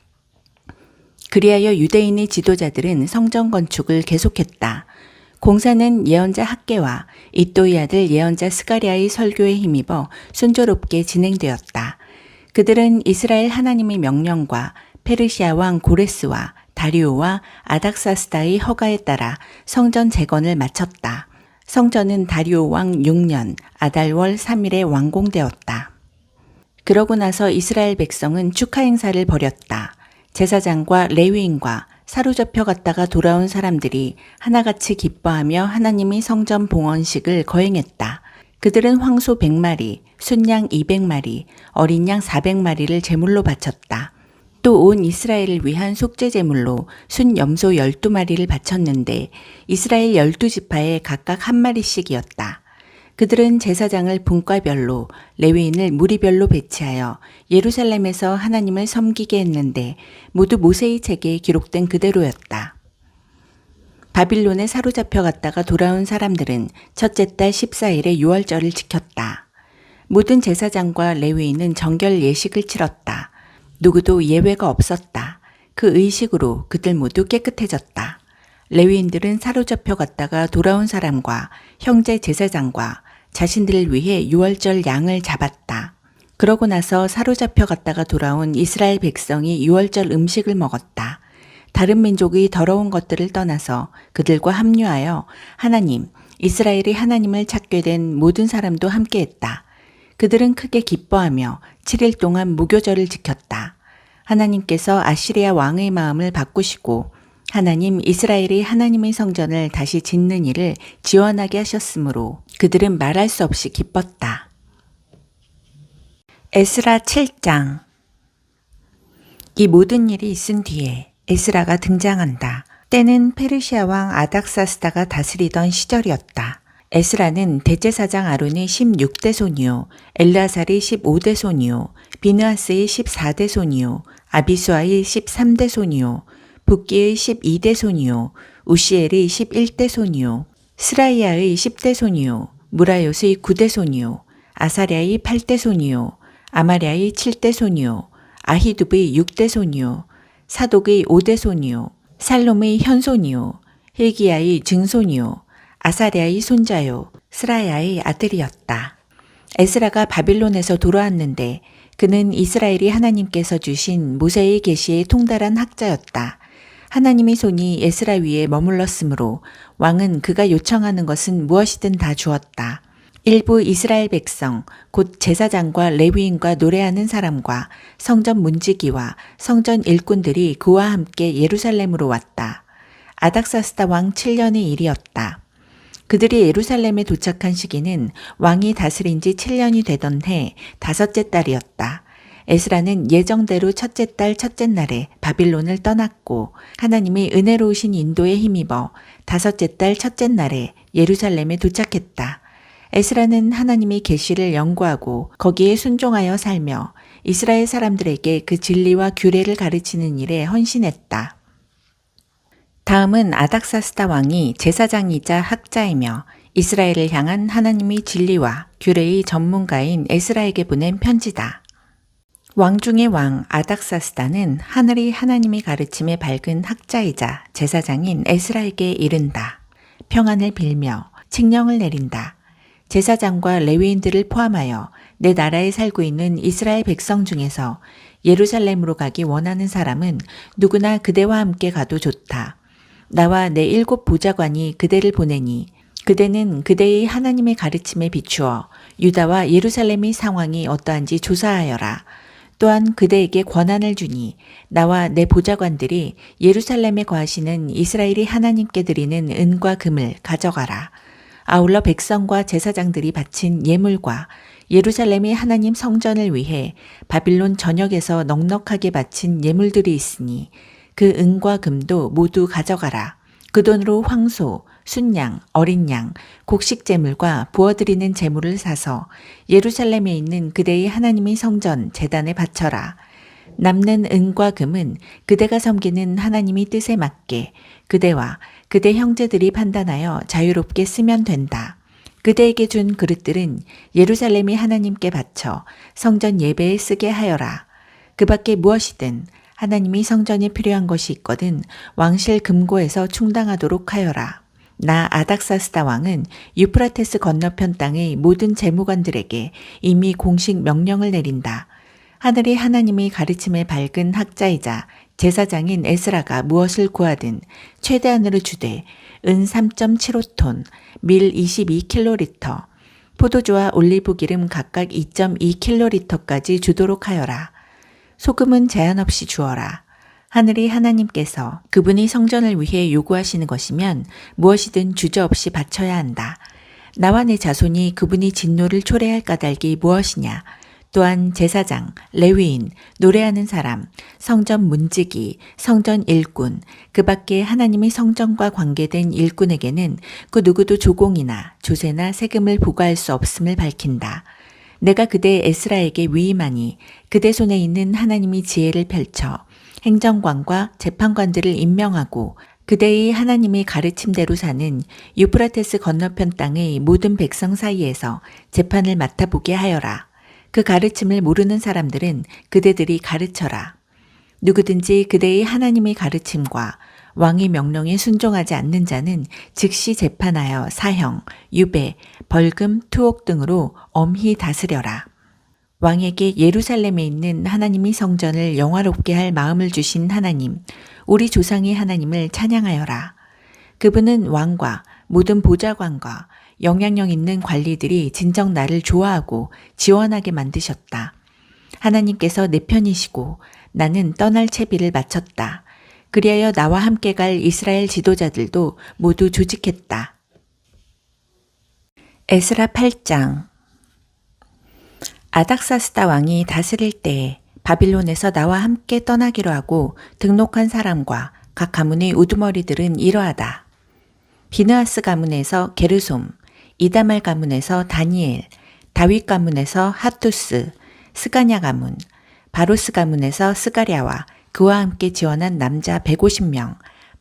그리하여 유대인의 지도자들은 성전 건축을 계속했다. 공사는 예언자 학개와 이또의 아들 예언자 스가랴의 설교에 힘입어 순조롭게 진행되었다. 그들은 이스라엘 하나님의 명령과 페르시아 왕 고레스와 다리오와 아닥사스다의 허가에 따라 성전 재건을 마쳤다. 성전은 다리오 왕 6년 아달월 3일에 완공되었다. 그러고 나서 이스라엘 백성은 축하 행사를 벌였다. 제사장과 레위인과 사로잡혀 갔다가 돌아온 사람들이 하나같이 기뻐하며 하나님의 성전 봉헌식을 거행했다. 그들은 황소 100마리, 순양 200마리, 어린 양 400마리를 제물로 바쳤다. 또 온 이스라엘을 위한 속죄 제물로 순염소 12마리를 바쳤는데 이스라엘 12지파에 각각 한 마리씩이었다. 그들은 제사장을 분과별로 레위인을 무리별로 배치하여 예루살렘에서 하나님을 섬기게 했는데 모두 모세의 책에 기록된 그대로였다. 바빌론에 사로잡혀 갔다가 돌아온 사람들은 첫째 달 14일에 유월절을 지켰다. 모든 제사장과 레위인은 정결 예식을 치렀다. 누구도 예외가 없었다. 그 의식으로 그들 모두 깨끗해졌다. 레위인들은 사로잡혀 갔다가 돌아온 사람과 형제 제사장과 자신들을 위해 유월절 양을 잡았다. 그러고 나서 사로잡혀 갔다가 돌아온 이스라엘 백성이 유월절 음식을 먹었다. 다른 민족의 더러운 것들을 떠나서 그들과 합류하여 하나님, 이스라엘이 하나님을 찾게 된 모든 사람도 함께했다. 그들은 크게 기뻐하며 7일 동안 무교절을 지켰다. 하나님께서 아시리아 왕의 마음을 바꾸시고 하나님 이스라엘이 하나님의 성전을 다시 짓는 일을 지원하게 하셨으므로 그들은 말할 수 없이 기뻤다. 에스라 7장. 이 모든 일이 있은 뒤에 에스라가 등장한다. 때는 페르시아 왕 아닥사스다가 다스리던 시절이었다. 에스라는 대제사장 아론의 16대 손이요, 엘르아살의 15대 손이요, 비느하스의 14대 손이요, 아비수아의 13대 손이요, 붓기의 12대 손이요, 우시엘의 11대 손이요, 스라이아의 10대 손이요, 무라요스의 9대 손이요, 아사랴의 8대 손이요, 아마랴의 7대 손이요, 아히둡의 6대 손이요, 사독의 5대 손이요, 살롬의 현손이요, 힐기야의 증손이요, 아사랴의 손자요, 스라야의 아들이었다. 에스라가 바빌론에서 돌아왔는데 그는 이스라엘이 하나님께서 주신 모세의 계시에 통달한 학자였다. 하나님의 손이 에스라 위에 머물렀으므로 왕은 그가 요청하는 것은 무엇이든 다 주었다. 일부 이스라엘 백성, 곧 제사장과 레위인과 노래하는 사람과 성전 문지기와 성전 일꾼들이 그와 함께 예루살렘으로 왔다. 아닥사스다 왕 7년의 일이었다. 그들이 예루살렘에 도착한 시기는 왕이 다스린 지 7년이 되던 해 5째 달이었다. 에스라는 예정대로 첫째 달 첫째 날에 바빌론을 떠났고 하나님의 은혜로우신 인도에 힘입어 5째 달 첫째 날에 예루살렘에 도착했다. 에스라는 하나님의 계시를 연구하고 거기에 순종하여 살며 이스라엘 사람들에게 그 진리와 규례를 가르치는 일에 헌신했다. 다음은 아닥사스다 왕이 제사장이자 학자이며 이스라엘을 향한 하나님의 진리와 규례의 전문가인 에스라에게 보낸 편지다. 왕 중의 왕 아닥사스다는 하늘이 하나님의 가르침에 밝은 학자이자 제사장인 에스라에게 이른다. 평안을 빌며 칙령을 내린다. 제사장과 레위인들을 포함하여 내 나라에 살고 있는 이스라엘 백성 중에서 예루살렘으로 가기 원하는 사람은 누구나 그대와 함께 가도 좋다. 나와 내 7 보좌관이 그대를 보내니 그대는 그대의 하나님의 가르침에 비추어 유다와 예루살렘의 상황이 어떠한지 조사하여라. 또한 그대에게 권한을 주니 나와 내 보좌관들이 예루살렘에 거하시는 이스라엘이 하나님께 드리는 은과 금을 가져가라. 아울러 백성과 제사장들이 바친 예물과 예루살렘의 하나님 성전을 위해 바빌론 전역에서 넉넉하게 바친 예물들이 있으니 그 은과 금도 모두 가져가라. 그 돈으로 황소, 순양, 어린 양, 곡식 제물과 부어드리는 제물을 사서 예루살렘에 있는 그대의 하나님의 성전 제단에 바쳐라. 남는 은과 금은 그대가 섬기는 하나님의 뜻에 맞게 그대와 그대 형제들이 판단하여 자유롭게 쓰면 된다. 그대에게 준 그릇들은 예루살렘이 하나님께 바쳐 성전 예배에 쓰게 하여라. 그 밖에 무엇이든 하나님이 성전에 필요한 것이 있거든 왕실 금고에서 충당하도록 하여라. 나 아닥사스다 왕은 유프라테스 건너편 땅의 모든 재무관들에게 이미 공식 명령을 내린다. 하늘이 하나님의 가르침에 밝은 학자이자 제사장인 에스라가 무엇을 구하든 최대한으로 주되 은 3.75톤, 밀 22킬로리터, 포도주와 올리브 기름 각각 2.2킬로리터까지 주도록 하여라. 소금은 제한 없이 주어라. 하늘이 하나님께서 그분이 성전을 위해 요구하시는 것이면 무엇이든 주저없이 바쳐야 한다. 나와 내 자손이 그분이 진노를 초래할 까닭이 무엇이냐? 또한 제사장, 레위인, 노래하는 사람, 성전 문지기, 성전 일꾼, 그 밖에 하나님의 성전과 관계된 일꾼에게는 그 누구도 조공이나 조세나 세금을 부과할 수 없음을 밝힌다. 내가 그대 에스라에게 위임하니 그대 손에 있는 하나님이 지혜를 펼쳐 행정관과 재판관들을 임명하고 그대의 하나님의 가르침대로 사는 유프라테스 건너편 땅의 모든 백성 사이에서 재판을 맡아보게 하여라. 그 가르침을 모르는 사람들은 그대들이 가르쳐라. 누구든지 그대의 하나님의 가르침과 왕의 명령에 순종하지 않는 자는 즉시 재판하여 사형, 유배, 벌금, 투옥 등으로 엄히 다스려라. 왕에게 예루살렘에 있는 하나님의 성전을 영화롭게 할 마음을 주신 하나님, 우리 조상의 하나님을 찬양하여라. 그분은 왕과 모든 보좌관과 영향력 있는 관리들이 진정 나를 좋아하고 지원하게 만드셨다. 하나님께서 내 편이시고 나는 떠날 채비를 마쳤다. 그리하여 나와 함께 갈 이스라엘 지도자들도 모두 조직했다. 에스라 8장. 아닥사스다 왕이 다스릴 때에 바빌론에서 나와 함께 떠나기로 하고 등록한 사람과 각 가문의 우두머리들은 이러하다. 비느하스 가문에서 게르솜, 이다말 가문에서 다니엘, 다윗 가문에서 핫투스, 스가냐 가문, 바로스 가문에서 스가랴와 그와 함께 지원한 남자 150명,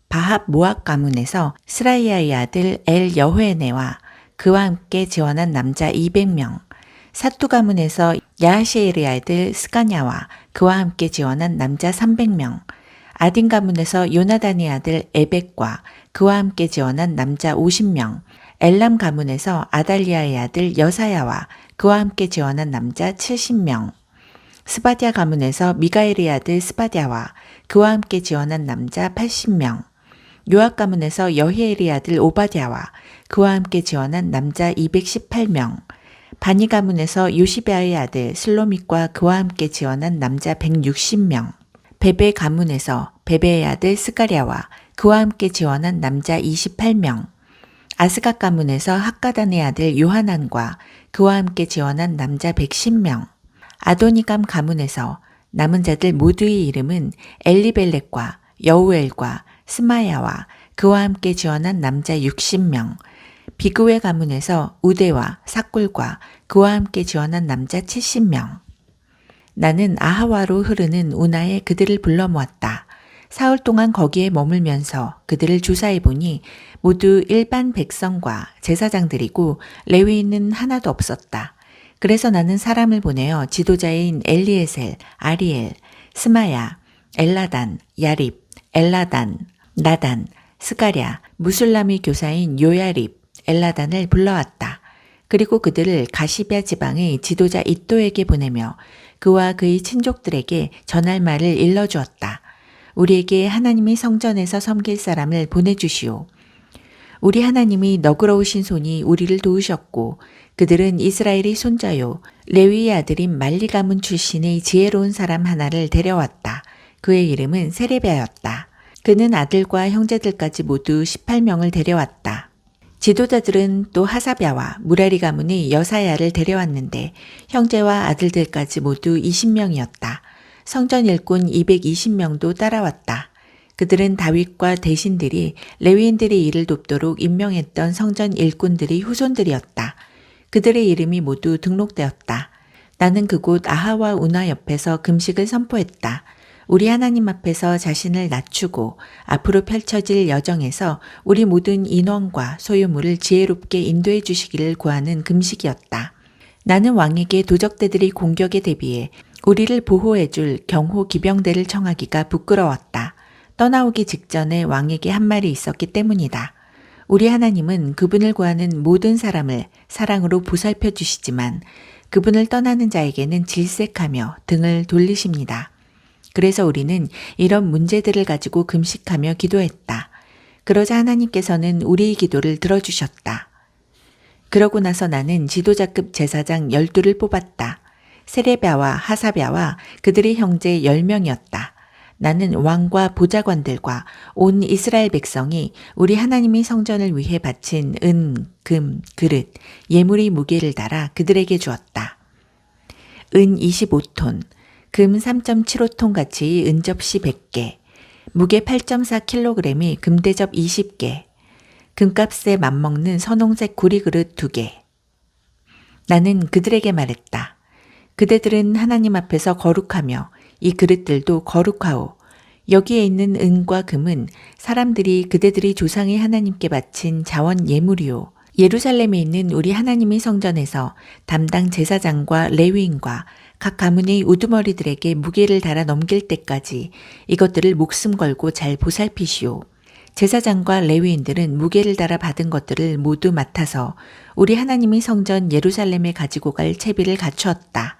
바합 모압 가문에서 스라이아의 아들 엘 여호에네와 그와 함께 지원한 남자 200명, 사투 가문에서 야하시엘의 아들 스가냐와 그와 함께 지원한 남자 300명, 아딘 가문에서 요나단의 아들 에벡과 그와 함께 지원한 남자 50명, 엘람 가문에서 아달리아의 아들 여사야와 그와 함께 지원한 남자 70명, 스바디아 가문에서 미가엘의 아들 스바디아와 그와 함께 지원한 남자 80명, 요압 가문에서 여히엘의 아들 오바댜와 그와 함께 지원한 남자 218명, 바니 가문에서 요시베아의 아들 슬로밋과 그와 함께 지원한 남자 160명, 베베 가문에서 베베의 아들 스가랴와 그와 함께 지원한 남자 28명, 아스갓 가문에서 학가단의 아들 요하난과 그와 함께 지원한 남자 110명, 아도니감 가문에서 남은 자들 모두의 이름은 엘리벨렉과 여우엘과 스마야와 그와 함께 지원한 남자 60명, 비그웨 가문에서 우데와 삭굴과 그와 함께 지원한 남자 70명. 나는 아하와로 흐르는 우나에 그들을 불러 모았다. 사흘 동안 거기에 머물면서 그들을 조사해 보니 모두 일반 백성과 제사장들이고 레위인은 하나도 없었다. 그래서 나는 사람을 보내어 지도자인 엘리에셀, 아리엘, 스마야, 엘라단, 야립, 엘라단, 나단, 스가랴, 무술람의 교사인 요야립, 엘라단을 불러왔다. 그리고 그들을 가시비아 지방의 지도자 이또에게 보내며 그와 그의 친족들에게 전할 말을 일러주었다. 우리에게 하나님의 성전에서 섬길 사람을 보내주시오. 우리 하나님이 너그러우신 손이 우리를 도우셨고 그들은 이스라엘의 손자요 레위의 아들인 말리 가문 출신의 지혜로운 사람 하나를 데려왔다. 그의 이름은 세레비아였다. 그는 아들과 형제들까지 모두 18명을 데려왔다. 지도자들은 또 하사랴와 무라리 가문의 여사야를 데려왔는데 형제와 아들들까지 모두 20명이었다. 성전 일꾼 220명도 따라왔다. 그들은 다윗과 대신들이 레위인들의 일을 돕도록 임명했던 성전 일꾼들의 후손들이었다. 그들의 이름이 모두 등록되었다. 나는 그곳 아하와 우나 옆에서 금식을 선포했다. 우리 하나님 앞에서 자신을 낮추고 앞으로 펼쳐질 여정에서 우리 모든 인원과 소유물을 지혜롭게 인도해 주시기를 구하는 금식이었다. 나는 왕에게 도적대들의 공격에 대비해 우리를 보호해 줄 경호 기병대를 청하기가 부끄러웠다. 떠나오기 직전에 왕에게 한 말이 있었기 때문이다. 우리 하나님은 그분을 구하는 모든 사람을 사랑으로 보살펴 주시지만 그분을 떠나는 자에게는 질색하며 등을 돌리십니다. 그래서 우리는 이런 문제들을 가지고 금식하며 기도했다. 그러자 하나님께서는 우리의 기도를 들어주셨다. 그러고 나서 나는 지도자급 제사장 12를 뽑았다. 세레비아와 하사랴와 그들의 형제 10명이었다. 나는 왕과 보좌관들과 온 이스라엘 백성이 우리 하나님의 성전을 위해 바친 은, 금, 그릇, 예물의 무게를 달아 그들에게 주었다. 은 25톤, 금 3.75톤 가치의 은접시 100개, 무게 8.4kg의 금대접 20개, 금값에 맞먹는 선홍색 구리그릇 2개. 나는 그들에게 말했다. 그대들은 하나님 앞에서 거룩하며 이 그릇들도 거룩하오. 여기에 있는 은과 금은 사람들이 그대들이 조상의 하나님께 바친 자원 예물이오. 예루살렘에 있는 우리 하나님의 성전에서 담당 제사장과 레위인과 각 가문의 우두머리들에게 무게를 달아 넘길 때까지 이것들을 목숨 걸고 잘 보살피시오. 제사장과 레위인들은 무게를 달아 받은 것들을 모두 맡아서 우리 하나님의 성전 예루살렘에 가지고 갈 채비를 갖추었다.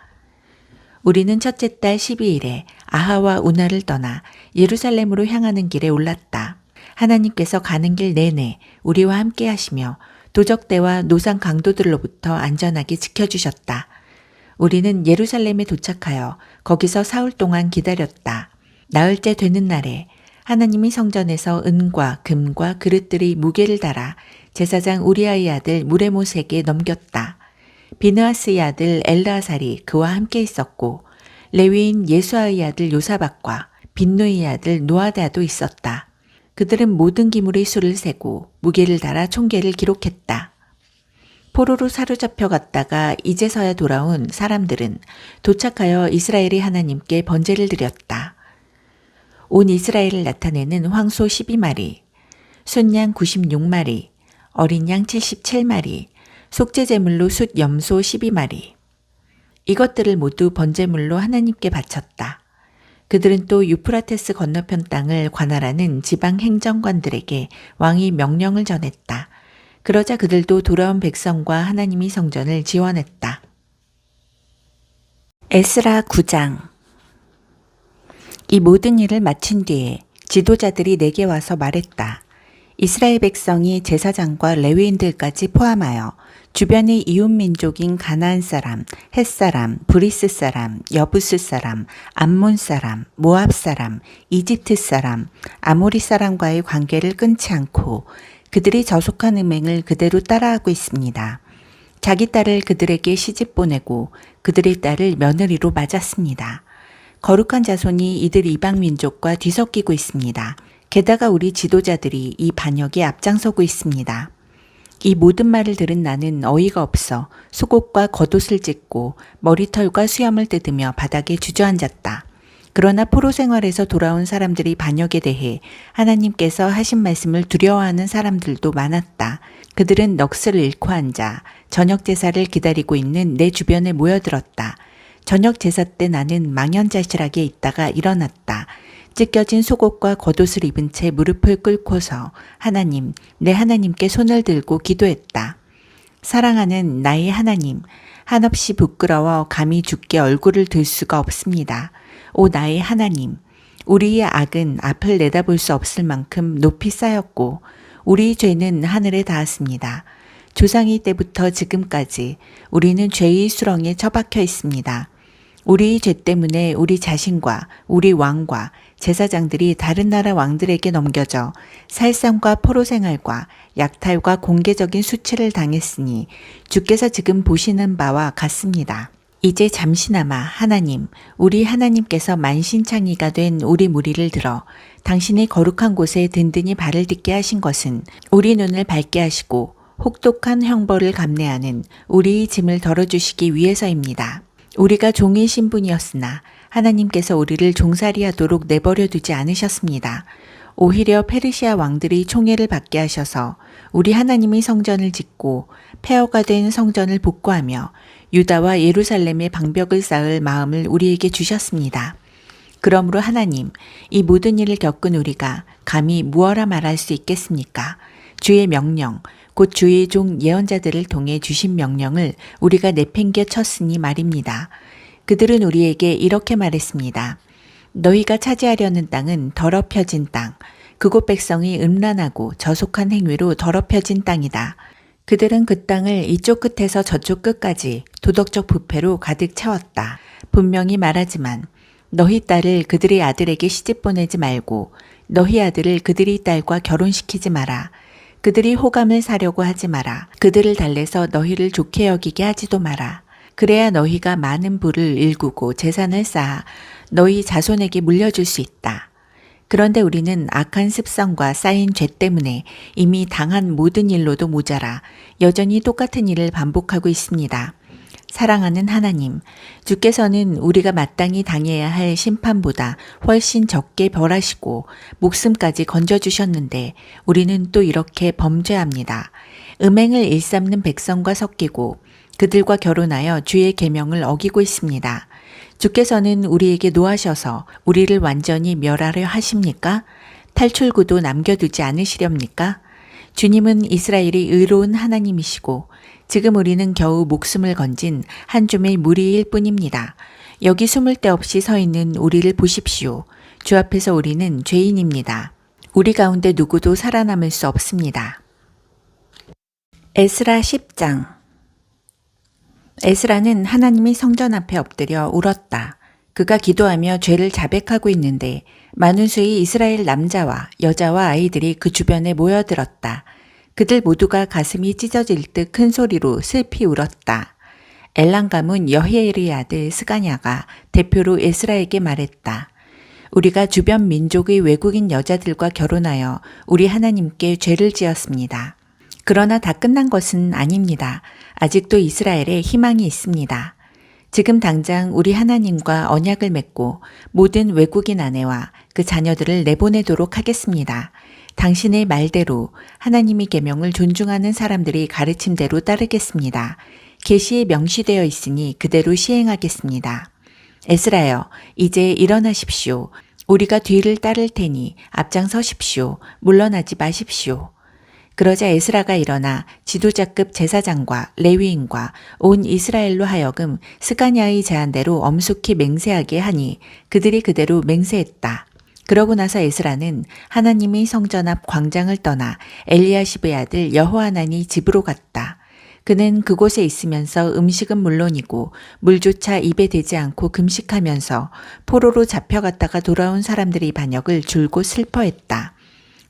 우리는 첫째 달 12일에 아하와 우나를 떠나 예루살렘으로 향하는 길에 올랐다. 하나님께서 가는 길 내내 우리와 함께 하시며 도적대와 노상 강도들로부터 안전하게 지켜주셨다. 우리는 예루살렘에 도착하여 거기서 사흘 동안 기다렸다. 나흘째 되는 날에 하나님이 성전에서 은과 금과 그릇들의 무게를 달아 제사장 우리아의 아들 무레못에게 넘겼다. 비느하스의 아들 엘르아살이 그와 함께 있었고 레위인 예수아의 아들 요사박과 빈누의 아들 노아다도 있었다. 그들은 모든 기물의 수를 세고 무게를 달아 총계를 기록했다. 포로로 사로잡혀 갔다가 이제서야 돌아온 사람들은 도착하여 이스라엘의 하나님께 번제를 드렸다. 온 이스라엘을 나타내는 황소 12마리, 순양 96마리, 어린 양 77마리, 속죄제물로 숫 염소 12마리. 이것들을 모두 번제물로 하나님께 바쳤다. 그들은 또 유프라테스 건너편 땅을 관할하는 지방 행정관들에게 왕이 명령을 전했다. 그러자 그들도 돌아온 백성과 하나님의 성전을 지원했다. 에스라 9장. 이 모든 일을 마친 뒤에 지도자들이 내게 와서 말했다. 이스라엘 백성이 제사장과 레위인들까지 포함하여 주변의 이웃민족인 가나안 사람, 헷 사람, 브리스 사람, 여부스 사람, 암몬 사람, 모압 사람, 이집트 사람, 아모리 사람과의 관계를 끊지 않고 그들이 저속한 음행을 그대로 따라하고 있습니다. 자기 딸을 그들에게 시집 보내고 그들의 딸을 며느리로 맞았습니다. 거룩한 자손이 이들 이방 민족과 뒤섞이고 있습니다. 게다가 우리 지도자들이 이 반역에 앞장서고 있습니다. 이 모든 말을 들은 나는 어이가 없어 속옷과 겉옷을 찢고 머리털과 수염을 뜯으며 바닥에 주저앉았다. 그러나 포로 생활에서 돌아온 사람들이 반역에 대해 하나님께서 하신 말씀을 두려워하는 사람들도 많았다. 그들은 넋을 잃고 앉아 저녁 제사를 기다리고 있는 내 주변에 모여들었다. 저녁 제사 때 나는 망연자실하게 있다가 일어났다. 찢겨진 속옷과 겉옷을 입은 채 무릎을 꿇고서 하나님, 내 하나님께 손을 들고 기도했다. 사랑하는 나의 하나님, 한없이 부끄러워 감히 주께 얼굴을 들 수가 없습니다. 오 나의 하나님, 우리의 악은 앞을 내다볼 수 없을 만큼 높이 쌓였고 우리의 죄는 하늘에 닿았습니다. 조상의 때부터 지금까지 우리는 죄의 수렁에 처박혀 있습니다. 우리의 죄 때문에 우리 자신과 우리 왕과 제사장들이 다른 나라 왕들에게 넘겨져 살상과 포로 생활과 약탈과 공개적인 수치를 당했으니 주께서 지금 보시는 바와 같습니다. 이제 잠시나마 하나님, 우리 하나님께서 만신창이가 된 우리 무리를 들어 당신의 거룩한 곳에 든든히 발을 딛게 하신 것은 우리 눈을 밝게 하시고 혹독한 형벌을 감내하는 우리의 짐을 덜어주시기 위해서입니다. 우리가 종의 신분이었으나 하나님께서 우리를 종살이하도록 내버려 두지 않으셨습니다. 오히려 페르시아 왕들이 총애를 받게 하셔서 우리 하나님의 성전을 짓고 폐허가 된 성전을 복구하며 유다와 예루살렘의 방벽을 쌓을 마음을 우리에게 주셨습니다. 그러므로 하나님, 이 모든 일을 겪은 우리가 감히 무엇라 말할 수 있겠습니까? 주의 명령, 곧 주의 종 예언자들을 통해 주신 명령을 우리가 내팽개 쳤으니 말입니다. 그들은 우리에게 이렇게 말했습니다. 너희가 차지하려는 땅은 더럽혀진 땅, 그곳 백성이 음란하고 저속한 행위로 더럽혀진 땅이다. 그들은 그 땅을 이쪽 끝에서 저쪽 끝까지 도덕적 부패로 가득 채웠다. 분명히 말하지만 너희 딸을 그들의 아들에게 시집 보내지 말고 너희 아들을 그들의 딸과 결혼시키지 마라. 그들이 호감을 사려고 하지 마라. 그들을 달래서 너희를 좋게 여기게 하지도 마라. 그래야 너희가 많은 부를 일구고 재산을 쌓아 너희 자손에게 물려줄 수 있다. 그런데 우리는 악한 습성과 쌓인 죄 때문에 이미 당한 모든 일로도 모자라 여전히 똑같은 일을 반복하고 있습니다. 사랑하는 하나님, 주께서는 우리가 마땅히 당해야 할 심판보다 훨씬 적게 벌하시고 목숨까지 건져주셨는데 우리는 또 이렇게 범죄합니다. 음행을 일삼는 백성과 섞이고 그들과 결혼하여 주의 계명을 어기고 있습니다. 주께서는 우리에게 노하셔서 우리를 완전히 멸하려 하십니까? 탈출구도 남겨두지 않으시렵니까? 주님은 이스라엘이 의로운 하나님이시고 지금 우리는 겨우 목숨을 건진 한 줌의 무리일 뿐입니다. 여기 숨을 데 없이 서 있는 우리를 보십시오. 주 앞에서 우리는 죄인입니다. 우리 가운데 누구도 살아남을 수 없습니다. 에스라 10장. 에스라는 하나님이 성전 앞에 엎드려 울었다. 그가 기도하며 죄를 자백하고 있는데 많은 수의 이스라엘 남자와 여자와 아이들이 그 주변에 모여들었다. 그들 모두가 가슴이 찢어질 듯 큰 소리로 슬피 울었다. 엘람 가문 여히엘의 아들 스가냐가 대표로 에스라에게 말했다. 우리가 주변 민족의 외국인 여자들과 결혼하여 우리 하나님께 죄를 지었습니다. 그러나 다 끝난 것은 아닙니다. 아직도 이스라엘에 희망이 있습니다. 지금 당장 우리 하나님과 언약을 맺고 모든 외국인 아내와 그 자녀들을 내보내도록 하겠습니다. 당신의 말대로 하나님의 계명을 존중하는 사람들이 가르침대로 따르겠습니다. 계시에 명시되어 있으니 그대로 시행하겠습니다. 에스라여, 이제 일어나십시오. 우리가 뒤를 따를 테니 앞장서십시오. 물러나지 마십시오. 그러자 에스라가 일어나 지도자급 제사장과 레위인과 온 이스라엘로 하여금 스가냐의 제안대로 엄숙히 맹세하게 하니 그들이 그대로 맹세했다. 그러고 나서 에스라는 하나님의 성전 앞 광장을 떠나 엘리야십의 아들 여호하난이 집으로 갔다. 그는 그곳에 있으면서 음식은 물론이고 물조차 입에 대지 않고 금식하면서 포로로 잡혀갔다가 돌아온 사람들의 반역을 줄곧 슬퍼했다.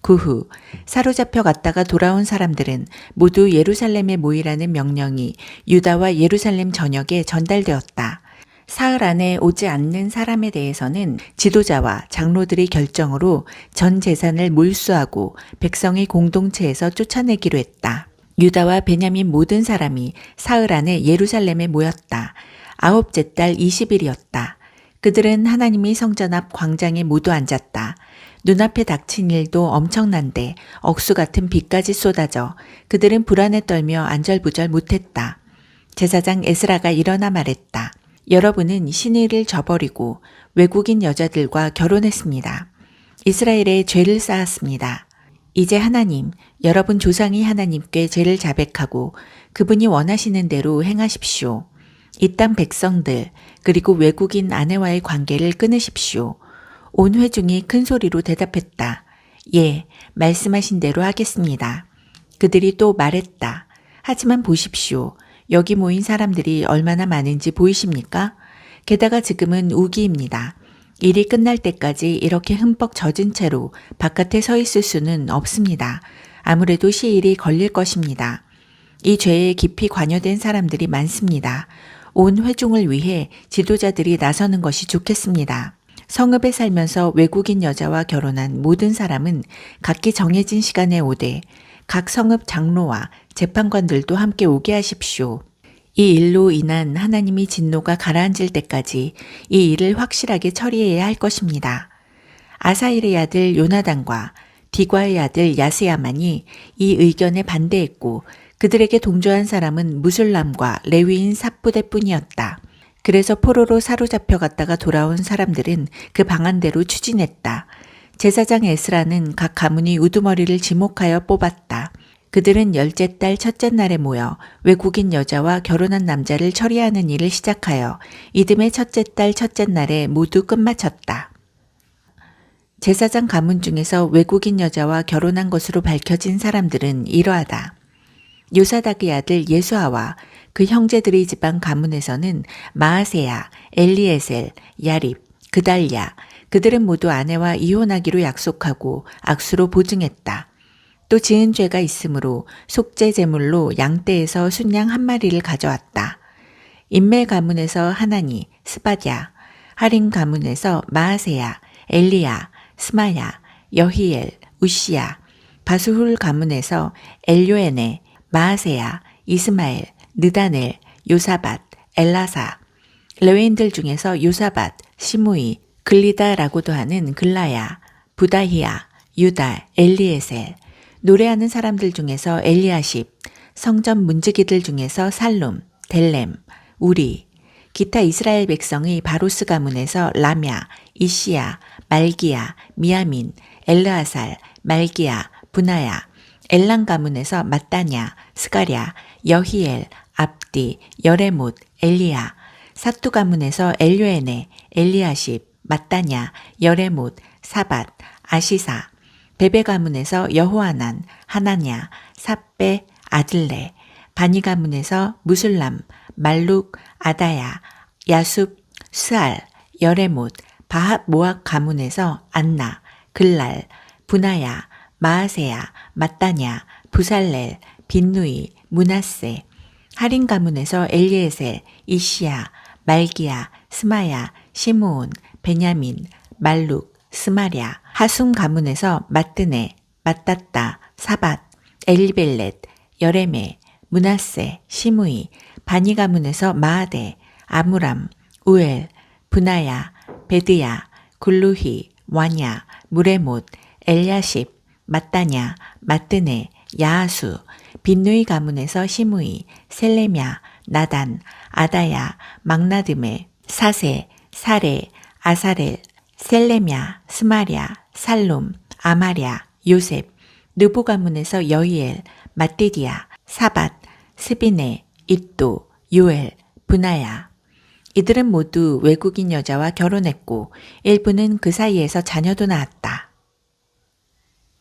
그 후 사로잡혀 갔다가 돌아온 사람들은 모두 예루살렘에 모이라는 명령이 유다와 예루살렘 전역에 전달되었다. 사흘 안에 오지 않는 사람에 대해서는 지도자와 장로들의 결정으로 전 재산을 몰수하고 백성의 공동체에서 쫓아내기로 했다. 유다와 베냐민 모든 사람이 사흘 안에 예루살렘에 모였다. 아홉째 달 20일이었다. 그들은 하나님의 성전 앞 광장에 모두 앉았다. 눈앞에 닥친 일도 엄청난데 억수 같은 비까지 쏟아져 그들은 불안에 떨며 안절부절 못했다. 제사장 에스라가 일어나 말했다. 여러분은 신의를 저버리고 외국인 여자들과 결혼했습니다. 이스라엘에 죄를 쌓았습니다. 이제 하나님, 여러분 조상이 하나님께 죄를 자백하고 그분이 원하시는 대로 행하십시오. 이 땅 백성들 그리고 외국인 아내와의 관계를 끊으십시오. 온 회중이 큰 소리로 대답했다. 예, 말씀하신 대로 하겠습니다. 그들이 또 말했다. 하지만 보십시오. 여기 모인 사람들이 얼마나 많은지 보이십니까? 게다가 지금은 우기입니다. 일이 끝날 때까지 이렇게 흠뻑 젖은 채로 바깥에 서 있을 수는 없습니다. 아무래도 시일이 걸릴 것입니다. 이 죄에 깊이 관여된 사람들이 많습니다. 온 회중을 위해 지도자들이 나서는 것이 좋겠습니다. 성읍에 살면서 외국인 여자와 결혼한 모든 사람은 각기 정해진 시간에 오되 각 성읍 장로와 재판관들도 함께 오게 하십시오. 이 일로 인한 하나님의 진노가 가라앉을 때까지 이 일을 확실하게 처리해야 할 것입니다. 아사일의 아들 요나단과 디과의 아들 야스야만이 이 의견에 반대했고 그들에게 동조한 사람은 무술람과 레위인 삽부대뿐이었다. 그래서 포로로 사로잡혀 갔다가 돌아온 사람들은 그 방안대로 추진했다. 제사장 에스라는 각 가문이 우두머리를 지목하여 뽑았다. 그들은 열째 달 첫째 날에 모여 외국인 여자와 결혼한 남자를 처리하는 일을 시작하여 이듬해 첫째 달 첫째 날에 모두 끝마쳤다. 제사장 가문 중에서 외국인 여자와 결혼한 것으로 밝혀진 사람들은 이러하다. 요사닥의 아들 예수아와 그 형제들의 집안 가문에서는 마아세야, 엘리에셀, 야립, 그달랴, 그들은 모두 아내와 이혼하기로 약속하고 악수로 보증했다. 또 지은 죄가 있으므로 속죄 제물로 양떼에서 순양 한 마리를 가져왔다. 인멜 가문에서 하나니, 스바랴, 하림 가문에서 마아세야, 엘리야, 스마야, 여히엘, 우시야, 바수훌 가문에서 엘요에네, 마아세야, 이스마엘, 느다넬, 요사밧, 엘라사, 레위인들 중에서 요사밧, 시므이, 글리다라고도 하는 글라야, 부다히야, 유다, 엘리에셀, 노래하는 사람들 중에서 엘리아십, 성전 문지기들 중에서 살룸, 델렘, 우리, 기타 이스라엘 백성의 바로스 가문에서 라냐, 이시야, 말기야, 미야민, 엘르아살, 말기야, 분하야, 엘랑 가문에서 mat다냐, 스가랴, 여히엘, 압디, 여레못, 엘리야, 사투 가문에서 엘요에네, 엘리아십, mat다냐, 여레못, 사밧, 아시사, 베베 가문에서 여호하난, 하나냐, 삽베, 아들레, 바니 가문에서 무술람, 말룩, 아다야, 야숲, 스알, 여레못, 바합 모압 가문에서 안나, 글랄, 분하야, 마아세야, mat다냐, 부살렐, 빈누이, 문하세, 하림 가문에서 엘리에셀, 이시야, 말기야, 스마야, 시므온, 베냐민, 말룩, 스마랴, 하숨 가문에서 마뜨네, mattat다, 사밧, 엘리벨렛, 여레메, 문하세, 시므이, 바니 가문에서 마아데, 아무람, 우엘, 분하야, 베드야, 굴루히, 와냐, 무레못, 엘야십, mat다냐, 마뜨네, 야하수, 빈누이 가문에서 시므이, 셀레냐, 나단, 아다야, 막나드메, 사세, 사레, 아사렐, 셀레냐, 스마랴, 살룸, 아마랴, 요셉, 느보 가문에서 여이엘, mat디디야, 사밧, 스비네, id도, 요엘, 분하야. 이들은 모두 외국인 여자와 결혼했고 일부는 그 사이에서 자녀도 낳았다.